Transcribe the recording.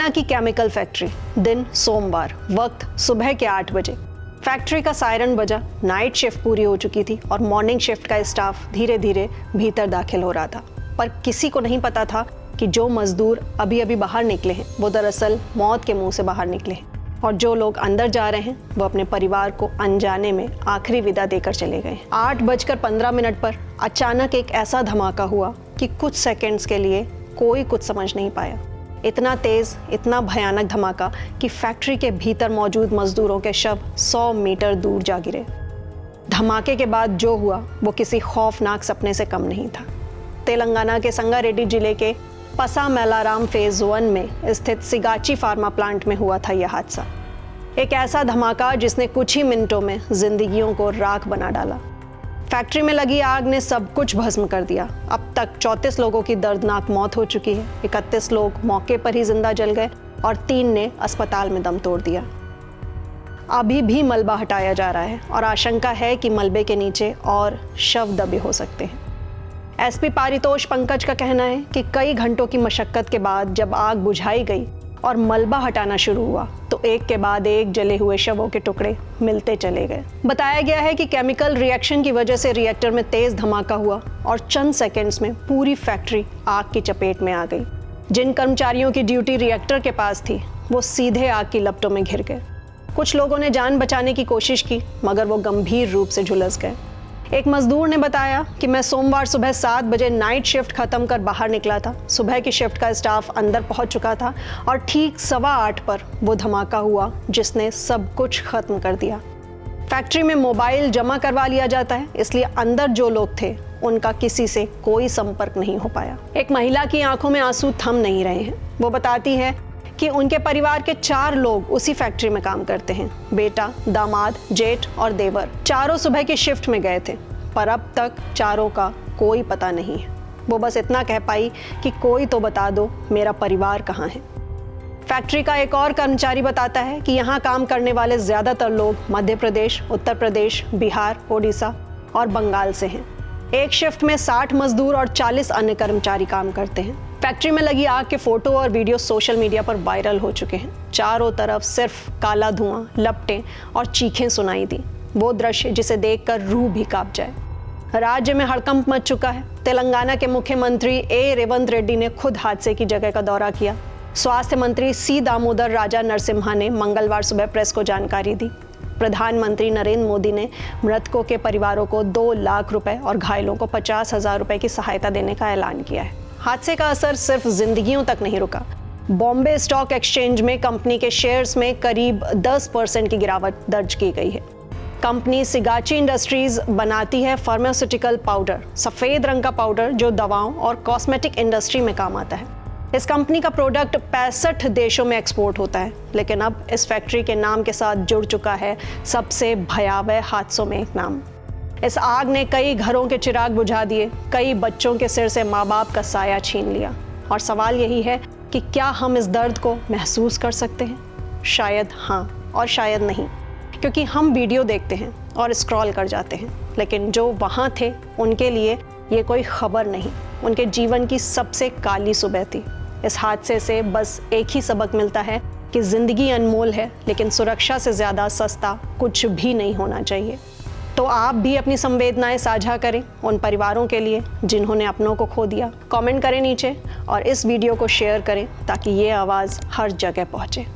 तेलंगाना की chemical factory, दिन सोमवार, वक्त सुबह के 8 बजे। फैक्ट्री का सायरन बजा, नाइट शिफ्ट पूरी हो चुकी थी और मॉर्निंग शिफ्ट का स्टाफ धीरे धीरे भीतर दाखिल हो रहा था। पर किसी को नहीं पता था कि जो मजदूर अभी अभी बाहर निकले हैं वो दरअसल मौत के मुंह से बाहर निकले हैं, और जो लोग अंदर जा रहे हैं वो अपने परिवार को अनजाने में आखिरी विदा देकर चले गए। 8:15 पर अचानक एक ऐसा धमाका हुआ कि कुछ सेकंड्स के लिए कोई कुछ समझ नहीं पाया। इतना तेज, इतना भयानक धमाका कि फैक्ट्री के भीतर मौजूद मजदूरों के शव 100 मीटर दूर जा गिरे। धमाके के बाद जो हुआ वो किसी खौफनाक सपने से कम नहीं था। तेलंगाना के संगारेड्डी जिले के पसामेलाराम फेज 1 में स्थित सिगाची फार्मा प्लांट में हुआ था यह हादसा। एक ऐसा धमाका जिसने कुछ ही मिनटों में जिंदगियों को राख बना डाला। फैक्ट्री में लगी आग ने सब कुछ भस्म कर दिया। अब तक 34 लोगों की दर्दनाक मौत हो चुकी है। 31 लोग मौके पर ही जिंदा जल गए और 3 ने अस्पताल में दम तोड़ दिया। अभी भी मलबा हटाया जा रहा है और आशंका है कि मलबे के नीचे और शव दबे हो सकते हैं। एसपी पारितोष पंकज का कहना है कि कई घंटों की मशक्कत के बाद जब आग बुझाई गई और मलबा हटाना शुरू हुआ तो एक के बाद एक जले हुए शवों के टुकड़े मिलते चले गए। बताया गया है कि केमिकल रिएक्शन की वजह से रिएक्टर में तेज धमाका हुआ और चंद सेकंड्स में पूरी फैक्ट्री आग की चपेट में आ गई। जिन कर्मचारियों की ड्यूटी रिएक्टर के पास थी वो सीधे आग की लपटों में घिर गए। कुछ लोगों ने जान बचाने की कोशिश की मगर वो गंभीर रूप से झुलस गए। एक मजदूर ने बताया कि मैं सोमवार सुबह 7 बजे नाइट शिफ्ट खत्म कर बाहर निकला था। सुबह की शिफ्ट का स्टाफ अंदर पहुंच चुका था और ठीक 8:15 पर वो धमाका हुआ जिसने सब कुछ खत्म कर दिया। फैक्ट्री में मोबाइल जमा करवा लिया जाता है, इसलिए अंदर जो लोग थे उनका किसी से कोई संपर्क नहीं हो पाया। एक महिला की आंखों में आंसू थम नहीं रहे हैं। वो बताती है कि उनके परिवार के 4 लोग उसी फैक्ट्री में काम करते हैं। बेटा, दामाद, जेठ और देवर, चारों सुबह की शिफ्ट में गए थे, पर अब तक चारों का कोई पता नहीं है। वो बस इतना कह पाई कि कोई तो बता दो मेरा परिवार कहाँ है। फैक्ट्री का एक और कर्मचारी बताता है कि यहाँ काम करने वाले ज्यादातर लोग मध्य प्रदेश, उत्तर प्रदेश, बिहार, ओडिशा और बंगाल से हैं। एक शिफ्ट में 60 मजदूर और 40 अन्य कर्मचारी काम करते हैं। फैक्ट्री में लगी आग के फोटो और वीडियो सोशल मीडिया पर वायरल हो चुके हैं। चारों तरफ सिर्फ काला धुआं, लपटें और चीखें सुनाई दी। वो दृश्य जिसे देखकर रूह भी कांप जाए। राज्य में हड़कंप मच चुका है। तेलंगाना के मुख्यमंत्री ए रेवंत रेड्डी ने खुद हादसे की जगह का दौरा किया। स्वास्थ्य मंत्री सी दामोदर राजा नरसिम्हा ने मंगलवार सुबह प्रेस को जानकारी दी। प्रधानमंत्री नरेंद्र मोदी ने मृतकों के परिवारों को 2 लाख रुपए और घायलों को 50,000 रुपए की सहायता देने का ऐलान किया है। हादसे का असर सिर्फ जिंदगियों तक नहीं रुका। बॉम्बे स्टॉक एक्सचेंज में कंपनी के शेयर्स में करीब 10% की गिरावट दर्ज की गई है। कंपनी सिगाची इंडस्ट्रीज बनाती है फार्मास्यूटिकल पाउडर, सफेद रंग का पाउडर जो दवाओं और कॉस्मेटिक इंडस्ट्री में काम आता है। इस कंपनी का प्रोडक्ट 65 देशों में एक्सपोर्ट होता है, लेकिन अब इस फैक्ट्री के नाम के साथ जुड़ चुका है सबसे भयावह हादसों में एक नाम। इस आग ने कई घरों के चिराग बुझा दिए, कई बच्चों के सिर से माँ बाप का साया छीन लिया। और सवाल यही है कि क्या हम इस दर्द को महसूस कर सकते हैं? शायद हाँ और शायद नहीं, क्योंकि हम वीडियो देखते हैं और स्क्रॉल कर जाते हैं, लेकिन जो वहाँ थे उनके लिए ये कोई खबर नहीं। उनके जीवन की सबसे काली सुबह थी। इस हादसे से बस एक ही सबक मिलता है कि जिंदगी अनमोल है, लेकिन सुरक्षा से ज़्यादा सस्ता कुछ भी नहीं होना चाहिए। तो आप भी अपनी संवेदनाएं साझा करें उन परिवारों के लिए जिन्होंने अपनों को खो दिया। कमेंट करें नीचे और इस वीडियो को शेयर करें ताकि ये आवाज़ हर जगह पहुंचे।